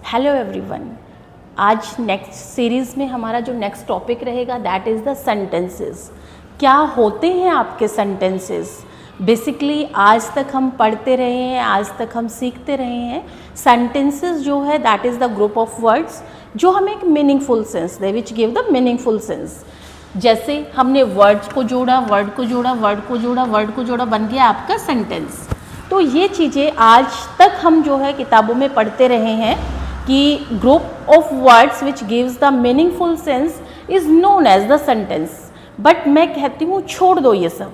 Hello everyone. आज next series में हमारा जो नेक्स्ट टॉपिक रहेगा दैट इज़ द सेंटेंसेस। क्या होते हैं आपके सेंटेंसेस? बेसिकली आज तक हम पढ़ते रहे हैं, आज तक हम सीखते रहे हैं। सेंटेंसेस जो है that is the group of words जो हमें एक meaningful sense they, which give the meaningful sense. जैसे हमने वर्ड्स को जोड़ा, वर्ड को जोड़ा, वर्ड को जोड़ा, वर्ड को जोड़ा, बन गया आपका सेंटेंस। तो ये चीज़ें आज तक हम जो है किताबों में पढ़ते रहे हैं कि group of words which gives the meaningful sense is known as the sentence. But मैं कहती हूँ छोड़ दो ये सब,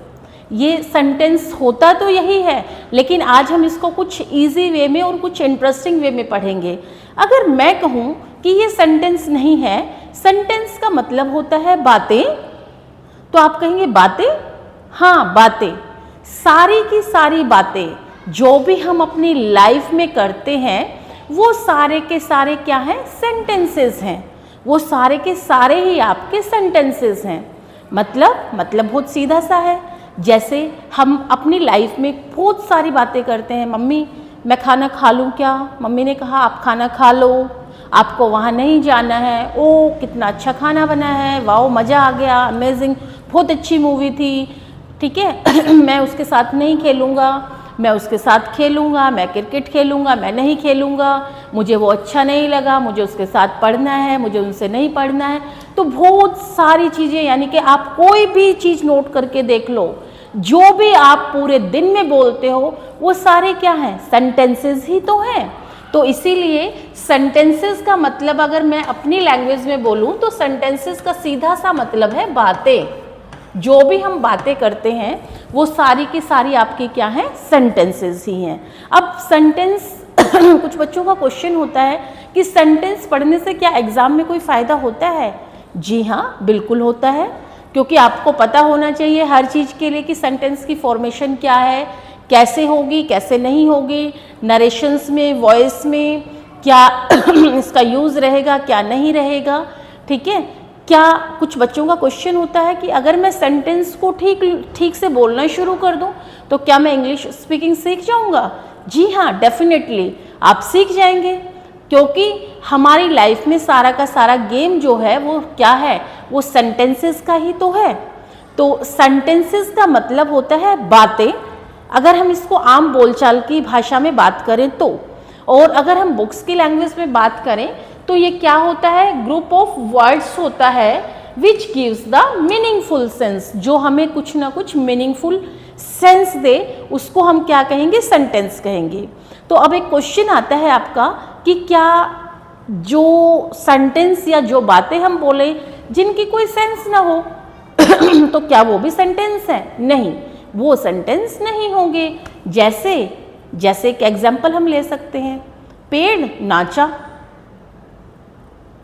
ये सेंटेंस होता तो यही है, लेकिन आज हम इसको कुछ इजी वे में और कुछ इंटरेस्टिंग वे में पढ़ेंगे। अगर मैं कहूँ कि ये सेंटेंस नहीं है, सेंटेंस का मतलब होता है बातें, तो आप कहेंगे बातें? हाँ, बातें, सारी की सारी बातें जो भी हम अपनी लाइफ में करते हैं वो सारे के सारे क्या हैं? सेंटेंसेस हैं। वो सारे के सारे ही आपके सेंटेंसेस हैं। मतलब बहुत सीधा सा है। जैसे हम अपनी लाइफ में बहुत सारी बातें करते हैं। मम्मी मैं खाना खा लूँ क्या? मम्मी ने कहा आप खाना खा लो, आपको वहाँ नहीं जाना है। ओ कितना अच्छा खाना बना है, वाओ मज़ा आ गया, अमेजिंग, बहुत अच्छी मूवी थी, ठीक है मैं उसके साथ नहीं खेलूँगा, मैं उसके साथ खेलूँगा, मैं क्रिकेट खेलूँगा, मैं नहीं खेलूँगा, मुझे वो अच्छा नहीं लगा, मुझे उसके साथ पढ़ना है, मुझे उनसे नहीं पढ़ना है। तो बहुत सारी चीज़ें, यानी कि आप कोई भी चीज़ नोट करके देख लो, जो भी आप पूरे दिन में बोलते हो वो सारे क्या हैं? सेंटेंसेस ही तो हैं। तो इसीलिए सेंटेंसेस का मतलब अगर मैं अपनी लैंग्वेज में बोलूँ तो सेंटेंसेस का सीधा सा मतलब है बातें। जो भी हम बातें करते हैं वो सारी की सारी आपकी क्या हैं? सेंटेंसेस ही हैं। अब सेंटेंस कुछ बच्चों का क्वेश्चन होता है कि सेंटेंस पढ़ने से क्या एग्ज़ाम में कोई फ़ायदा होता है? जी हाँ, बिल्कुल होता है, क्योंकि आपको पता होना चाहिए हर चीज़ के लिए कि सेंटेंस की फॉर्मेशन क्या है, कैसे होगी, कैसे नहीं होगी, नरेशंस में, वॉइस में क्या इसका यूज़ रहेगा, क्या नहीं रहेगा, ठीक है। क्या कुछ बच्चों का क्वेश्चन होता है कि अगर मैं सेंटेंस को ठीक से बोलना शुरू कर दूं तो क्या मैं इंग्लिश स्पीकिंग सीख जाऊंगा? जी हाँ, डेफिनेटली आप सीख जाएंगे, क्योंकि हमारी लाइफ में सारा का सारा गेम जो है वो क्या है? वो सेंटेंसेस का ही तो है। तो सेंटेंसेस का मतलब होता है बातें, अगर हम इसको आम बोलचाल की भाषा में बात करें तो। और अगर हम बुक्स की लैंग्वेज में बात करें तो ये क्या होता है? ग्रुप ऑफ वर्ड्स होता है विच गिव्स द मीनिंगफुल सेंस। जो हमें कुछ ना कुछ मीनिंगफुल सेंस दे उसको हम क्या कहेंगे? सेंटेंस कहेंगे। तो अब एक क्वेश्चन आता है आपका कि क्या जो सेंटेंस या जो बातें हम बोले जिनकी कोई सेंस ना हो तो क्या वो भी सेंटेंस है? नहीं, वो सेंटेंस नहीं होंगे। जैसे एक एग्जाम्पल हम ले सकते हैं, पेड़ नाचा,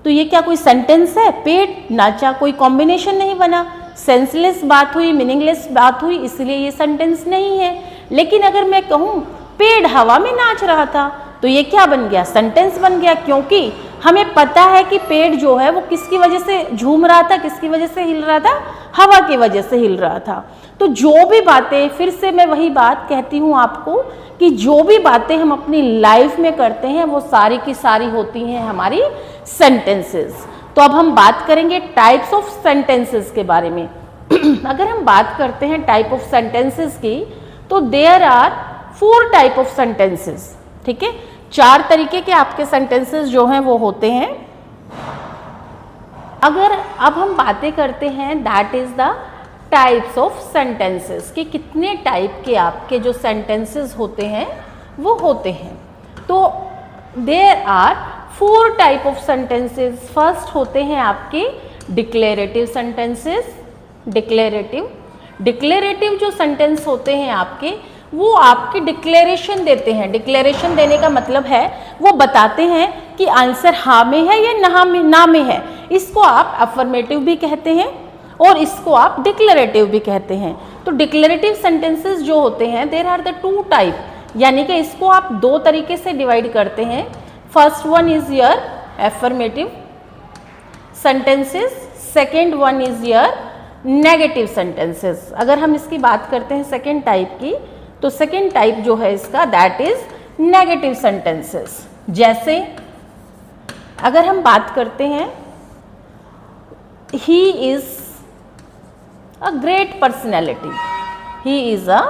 तो ये क्या कोई सेंटेंस है? पेड़ नाचा, कोई कॉम्बिनेशन नहीं बना, सेंसलेस बात हुई, मीनिंगलेस बात हुई, इसलिए ये सेंटेंस नहीं है। लेकिन अगर मैं कहूँ पेड़ हवा में नाच रहा था तो ये क्या बन गया? सेंटेंस बन गया, क्योंकि हमें पता है कि पेड़ जो है वो किसकी वजह से झूम रहा था, किसकी वजह से हिल रहा था? हवा की वजह से हिल रहा था। तो जो भी बातें, फिर से मैं वही बात कहती हूँ आपको कि जो भी बातें हम अपनी लाइफ में करते हैं वो सारी की सारी होती हैं हमारी सेंटेंसेस। तो अब हम बात करेंगे टाइप्स ऑफ सेंटेंसेस के बारे में। अगर हम बात करते हैं टाइप ऑफ सेंटेंसेस की तो there are 4 type of sentences, ठीक है। 4 तरीके के आपके सेंटेंसेस जो हैं वो होते हैं। अगर अब हम बातें करते हैं that is the types of sentences कि कितने टाइप के आपके जो सेंटेंसेस होते हैं वो होते हैं। तो there are 4 type of sentences. First होते हैं आपके डिक्लेरेटिव सेंटेंसेस। डिक्लेरेटिव जो सेंटेंस होते हैं आपके, वो आपकी डिक्लेरेशन देते हैं। डिक्लेरेशन देने का मतलब है वो बताते हैं कि आंसर हाँ में है या ना में है। इसको आप अफर्मेटिव भी कहते हैं और इसको आप डिक्लेरेटिव भी कहते हैं। तो डिक्लेरेटिव सेंटेंसेस जो होते हैं देयर आर द 2 टाइप, यानी कि इसको आप 2 तरीके से डिवाइड करते हैं। First one is your affirmative sentences, second one is your negative sentences. अगर हम इसकी बात करते हैं सेकेंड टाइप की, तो सेकेंड टाइप जो है इसका दैट इज नेगेटिव सेंटेंसेस। जैसे अगर हम बात करते हैं he is a great personality, he is a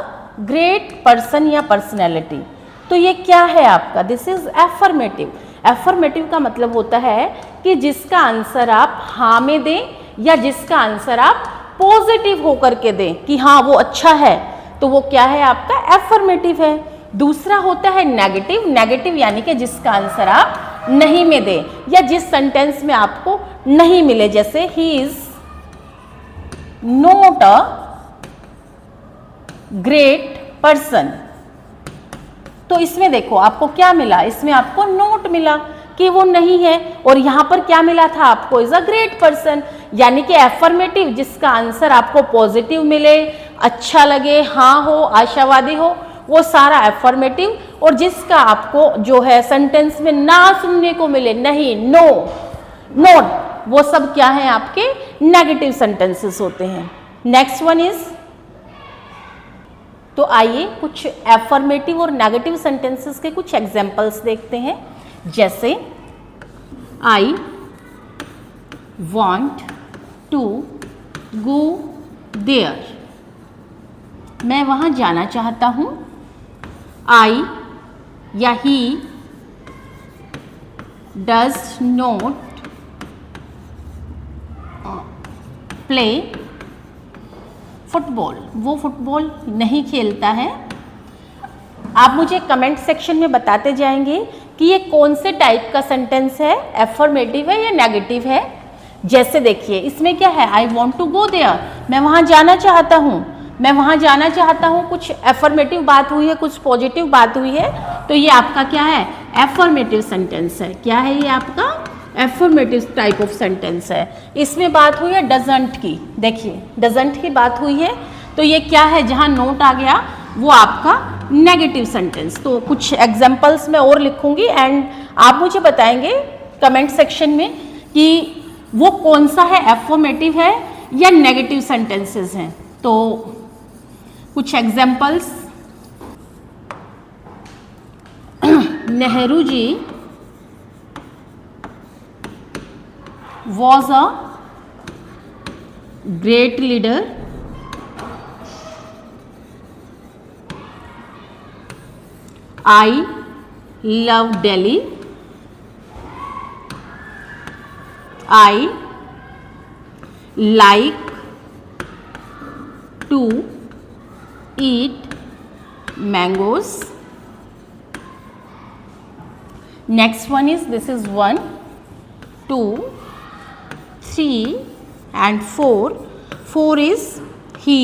great person या पर्सनैलिटी, तो ये क्या है आपका, दिस इज एफर्मेटिव। एफर्मेटिव का मतलब होता है कि जिसका आंसर आप हाँ में दें या जिसका आंसर आप पॉजिटिव होकर के दें कि हाँ वो अच्छा है, तो वो क्या है आपका एफर्मेटिव है। दूसरा होता है नेगेटिव, नेगेटिव यानी कि जिसका आंसर आप नहीं में दें या जिस सेंटेंस में आपको नहीं मिले, जैसे he is not a great person, तो इसमें देखो आपको क्या मिला, इसमें आपको नोट मिला कि वो नहीं है, और यहां पर क्या मिला था आपको, इज अ ग्रेट पर्सन, यानी कि एफर्मेटिव जिसका आंसर आपको पॉजिटिव मिले, अच्छा लगे, हाँ हो, आशावादी हो, वो सारा एफर्मेटिव, और जिसका आपको जो है सेंटेंस में ना सुनने को मिले, नहीं, नो, नोट, वो सब क्या है आपके नेगेटिव सेंटेंसेस होते हैं। नेक्स्ट वन इज, तो आइए कुछ एफर्मेटिव और नेगेटिव सेंटेंसेस के कुछ एग्जांपल्स देखते हैं। जैसे I want to go there, मैं वहाँ जाना चाहता हूँ। आई या he does not play football, वो फुटबॉल नहीं खेलता है। आप मुझे कमेंट सेक्शन में बताते जाएंगे कि ये कौन से टाइप का सेंटेंस है, एफर्मेटिव है या नेगेटिव है। जैसे देखिए इसमें क्या है, I want to go there, मैं वहाँ जाना चाहता हूँ, मैं वहाँ जाना चाहता हूँ, कुछ एफर्मेटिव बात हुई है, कुछ पॉजिटिव बात हुई है, तो ये आपका क्या है, एफर्मेटिव सेंटेंस है। क्या है ये आपका एफर्मेटिव टाइप ऑफ सेंटेंस है। इसमें बात हुई है डजंट की, देखिए डजंट की बात हुई है, तो ये क्या है, जहाँ नोट आ गया वो आपका नेगेटिव सेंटेंस। तो कुछ एग्जांपल्स मैं और लिखूंगी एंड आप मुझे बताएंगे कमेंट सेक्शन में कि वो कौन सा है, एफर्मेटिव है या नेगेटिव सेंटेंसेस हैं। तो कुछ examples, Nehru ji was a great leader, I love Delhi, I like to eat mangoes. Next one is, this is 1, 2, 3 and 4. 4 is he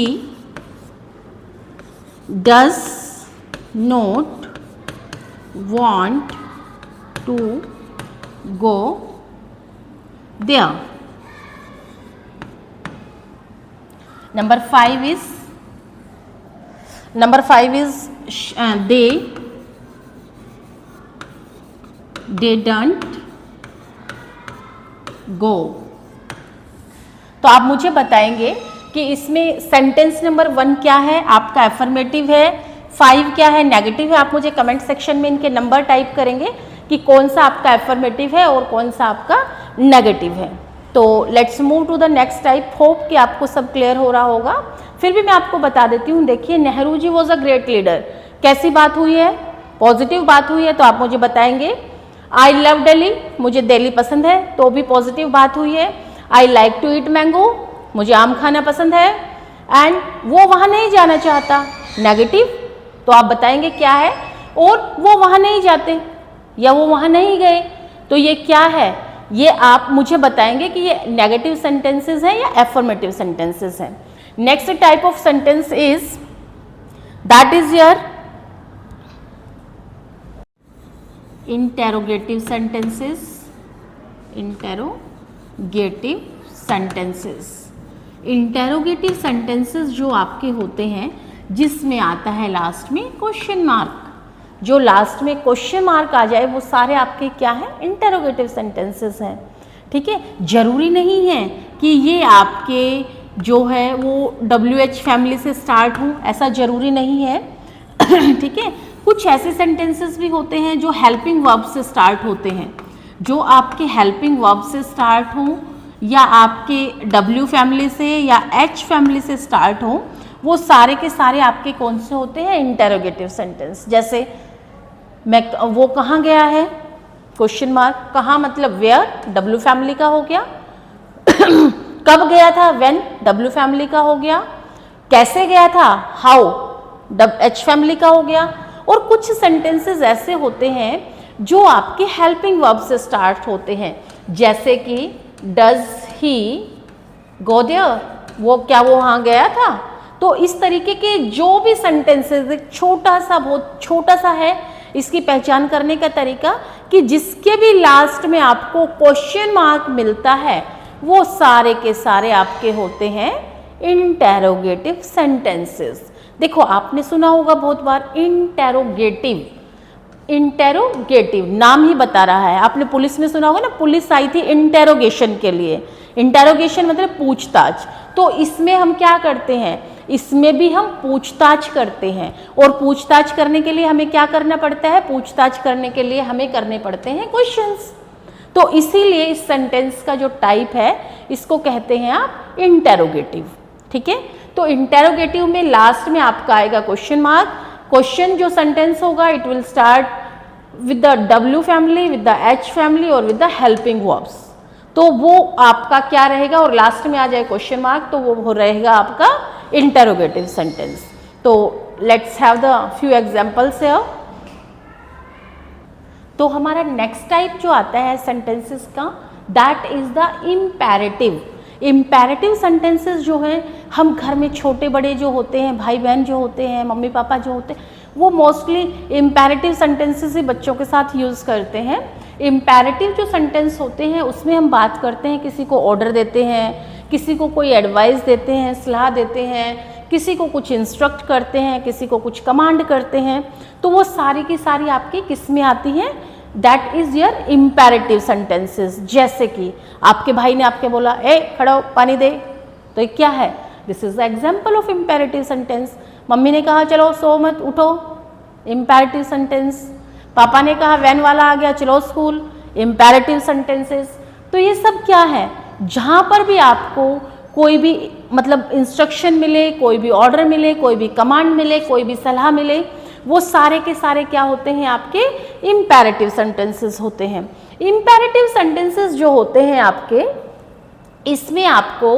does not want to go there. Number 5 is they don't go. तो आप मुझे बताएंगे कि इसमें sentence number 1 क्या है, आपका affirmative है, 5 क्या है, नेगेटिव है। आप मुझे कमेंट सेक्शन में इनके नंबर टाइप करेंगे कि कौन सा आपका एफर्मेटिव है और कौन सा आपका नेगेटिव है। तो let's move to the next type. Hope कि आपको सब क्लियर हो रहा होगा। फिर भी मैं आपको बता देती हूँ। देखिए, Nehru ji was a great leader, कैसी बात हुई है, पॉजिटिव बात हुई है, तो आप मुझे बताएंगे। आई लव दिल्ली, मुझे दिल्ली पसंद है, तो भी पॉजिटिव बात हुई है। I like to eat mango, मुझे आम खाना पसंद है, एंड वो वहाँ नहीं जाना चाहता, नेगेटिव। तो आप बताएंगे क्या है, और वो वहाँ नहीं जाते या वो वहाँ नहीं गए, तो ये क्या है, ये आप मुझे बताएंगे कि ये नेगेटिव सेंटेंसेस हैं या एफर्मेटिव सेंटेंसेस हैं। Next type of sentence is, that is your interrogative sentences. Interrogative sentences जो आपके होते हैं जिसमें आता है लास्ट में क्वेश्चन मार्क, जो लास्ट में क्वेश्चन मार्क आ जाए वो सारे आपके क्या हैं, इंटेरोगेटिव सेंटेंसेस हैं। ठीक है, जरूरी नहीं है कि ये आपके जो है वो WH फैमिली से स्टार्ट हो, ऐसा जरूरी नहीं है। ठीक है, कुछ ऐसे सेंटेंसेस भी होते हैं जो हेल्पिंग वर्ब से स्टार्ट होते हैं, जो आपके हेल्पिंग वर्ब से स्टार्ट हों या आपके डब्ल्यू फैमिली से या एच फैमिली से स्टार्ट हों, वो सारे के सारे आपके कौन से होते हैं, इंटेरोगेटिव सेंटेंस। जैसे वो कहाँ गया है, क्वेश्चन मार्क, कहाँ मतलब वेयर, डब्ल्यू फैमिली का हो गया। कब गया था, व्हेन, डब्ल्यू फैमिली का हो गया। कैसे गया था, हाउ, एच फैमिली का हो गया। और कुछ सेंटेंसेस ऐसे होते हैं जो आपके हेल्पिंग वर्ब से स्टार्ट होते हैं, जैसे कि डज ही गो देयर, वो क्या वो वहाँ गया था। तो इस तरीके के जो भी सेंटेंसेस, एक छोटा सा, बहुत छोटा सा है इसकी पहचान करने का तरीका, कि जिसके भी लास्ट में आपको क्वेश्चन मार्क मिलता है वो सारे के सारे आपके होते हैं इंटेरोगेटिव सेंटेंसेस। देखो आपने सुना होगा बहुत बार इंटेरोगेटिव, इंटेरोगेटिव नाम ही बता रहा है। आपने पुलिस में सुना होगा ना, पुलिस आई थी इंटेरोगेशन के लिए। इंटेरोगेशन मतलब पूछताछ। तो इसमें हम क्या करते हैं, इसमें भी हम पूछताछ करते हैं। और पूछताछ करने के लिए हमें क्या करना पड़ता है, पूछताछ करने के लिए हमें करने पड़ते हैं क्वेश्चंस। तो इसीलिए इस सेंटेंस का जो टाइप है इसको कहते हैं आप इंटेरोगेटिव। ठीक है, तो इंटेरोगेटिव में लास्ट में आपका आएगा क्वेश्चन मार्क। क्वेश्चन जो सेंटेंस होगा it will start with the W family, with the H family और विद द हेल्पिंग वर्ब्स। तो वो आपका क्या रहेगा, और लास्ट में आ जाए क्वेश्चन मार्क, तो वो रहेगा आपका इंटेरोगेटिव सेंटेंस। तो let's have the few examples here. तो हमारा नेक्स्ट टाइप जो आता है सेंटेंसेस का, that is the imperative. Imperative sentences जो हैं, हम घर में छोटे बड़े जो होते हैं, भाई बहन जो होते हैं, मम्मी पापा जो होते हैं, वो मोस्टली इम्पेरेटिव सेंटेंसेस ही बच्चों के साथ यूज़ करते हैं। इम्पेरेटिव जो सेंटेंस होते हैं उसमें हम बात करते हैं, किसी को ऑर्डर देते हैं, किसी को कोई एडवाइस देते हैं, सलाह देते हैं, किसी को कुछ इंस्ट्रक्ट करते हैं, किसी को कुछ कमांड करते हैं। तो वो सारी की सारी आपकी किस में आती हैं, that is your imperative sentences. जैसे कि आपके भाई ने आपके बोला ए खड़ा हो पानी दे, तो ये क्या है, this is the example of imperative sentence. Mummy ने कहा चलो सो मत उठो, इम्पेरेटिव सेंटेंस। पापा ने कहा वैन वाला आ गया चलो स्कूल, इम्पेरेटिव सेंटेंसेस। तो ये सब क्या है, जहाँ पर भी आपको कोई भी मतलब इंस्ट्रक्शन मिले, कोई भी ऑर्डर मिले, कोई भी कमांड मिले, कोई भी सलाह मिले, वो सारे के सारे क्या होते हैं, आपके इम्पेरेटिव सेंटेंसेस होते हैं। इम्पेरेटिव सेंटेंसेस जो होते हैं आपके, इसमें आपको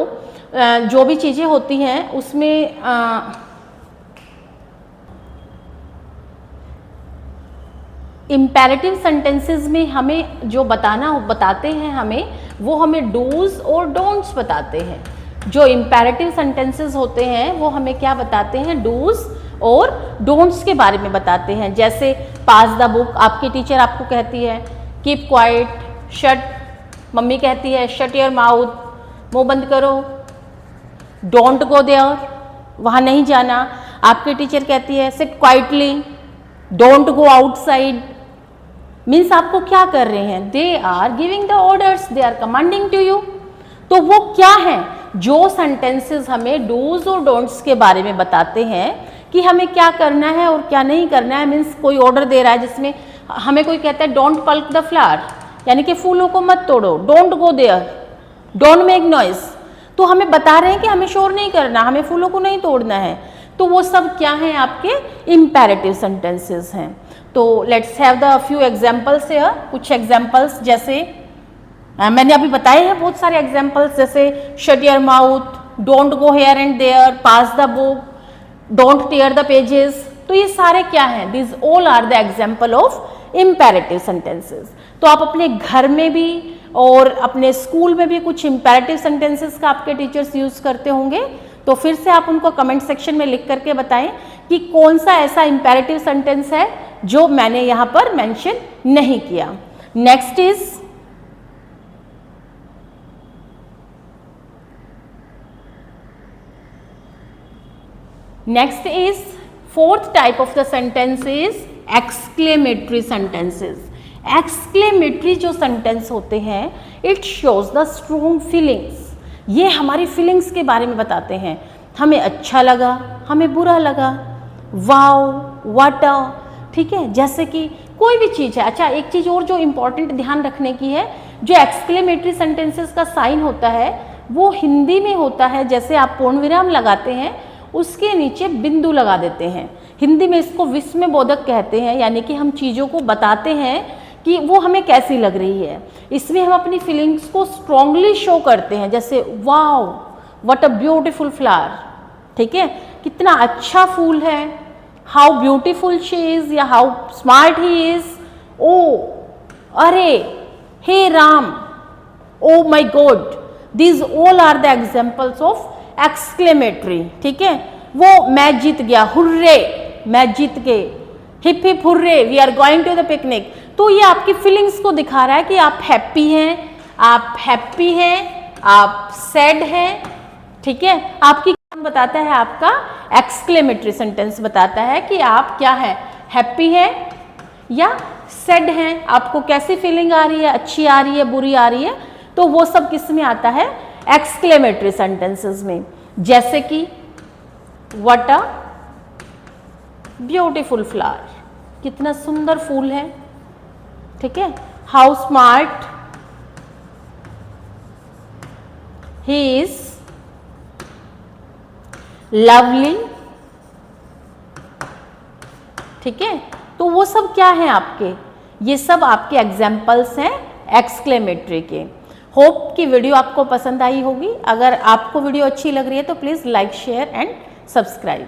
जो भी चीज़ें होती हैं उसमें इम्पेरेटिव सेंटेंसेस में हमें जो बताते हैं हमें, वो हमें डूज और डोंट्स बताते हैं। जो इम्पेरेटिव सेंटेंसेस होते हैं वो हमें क्या बताते हैं, डूज और डोंट्स के बारे में बताते हैं। जैसे पास द बुक, आपकी टीचर आपको कहती है कीप क्वाइट, शट, मम्मी कहती है शट योर माउथ, मुंह बंद करो। डोंट गो देयर, वहाँ नहीं जाना, आपकी टीचर कहती है sit quietly, don't go outside. Means आपको क्या कर रहे हैं, they are giving the orders, they are commanding to you. तो वो क्या है, जो सेंटेंसेस हमें डूज और डोंट्स के बारे में बताते हैं कि हमें क्या करना है और क्या नहीं करना है। मीन्स कोई ऑर्डर दे रहा है जिसमें हमें कोई कहता है डोंट पल्क द फ्लावर, यानी कि फूलों को मत तोड़ो, don't go there, don't make noise. तो हमें बता रहे हैं कि हमें शोर नहीं करना, हमें फूलों को नहीं तोड़ना है। तो वो सब क्या है, आपके इम्पेरेटिव सेंटेंसेस हैं। तो let's have the few examples here. कुछ एग्जाम्पल्स जैसे मैंने अभी बताए हैं बहुत सारे एग्जाम्पल्स, जैसे shut your mouth, don't go here and there, pass the book, don't tear the pages. तो ये सारे क्या हैं, this all are the example of imperative sentences. तो आप अपने घर में भी और अपने स्कूल में भी कुछ इम्पेरेटिव सेंटेंसेस का आपके टीचर्स यूज करते होंगे। तो फिर से आप उनको कमेंट सेक्शन में लिख करके बताएं कि कौन सा ऐसा इम्पेरेटिव सेंटेंस है जो मैंने यहाँ पर मेंशन नहीं किया। Next is fourth type of the sentence is exclamatory sentences. Exclamatory जो सेंटेंस होते हैं, it shows the strong feelings. ये हमारी फीलिंग्स के बारे में बताते हैं, हमें अच्छा लगा, हमें बुरा लगा, वाओ, व्हाट, ठीक है। जैसे कि कोई भी चीज़ है। अच्छा, एक चीज़ और जो इम्पोर्टेंट ध्यान रखने की है, जो एक्सक्लेमेटरी सेंटेंसेस का साइन होता है वो हिंदी में होता है, जैसे आप पूर्ण विराम लगाते हैं उसके नीचे बिंदु लगा देते हैं। हिंदी में इसको विस्मयबोधक कहते हैं, यानी कि हम चीज़ों को बताते हैं कि वो हमें कैसी लग रही है। इसमें हम अपनी फीलिंग्स को स्ट्रांगली शो करते हैं, जैसे wow what a beautiful flower, ठीक है, कितना अच्छा फूल है, हाउ ब्यूटीफुल शी इज या how smart he is, oh अरे, हे Ram, oh my god, these all are the examples of exclamatory. ठीक है, वो मैं जीत गया, हुर्रे मैं जीत गए, hip hip hurray we are going to the picnic. तो ये आपकी फीलिंग्स को दिखा रहा है कि आप हैप्पी हैं, आप हैप्पी हैं, आप सैड हैं। ठीक है, आपकी बताता है, आपका एक्सक्लेमेटरी सेंटेंस बताता है कि आप क्या है, हैप्पी है या सैड हैं, आपको कैसी फीलिंग आ रही है, अच्छी आ रही है, बुरी आ रही है। तो वो सब किस में आता है, एक्सक्लेमेटरी सेंटेंसेस में। जैसे कि व्हाट अ ब्यूटीफुल फ्लावर, कितना सुंदर फूल है। ठीक है, how smart he is, lovely. ठीक है, तो वो सब क्या है आपके, ये सब आपके एग्जाम्पल्स हैं एक्सक्लेमेटरी के। होप कि वीडियो आपको पसंद आई होगी। अगर आपको वीडियो अच्छी लग रही है तो please like, share and subscribe.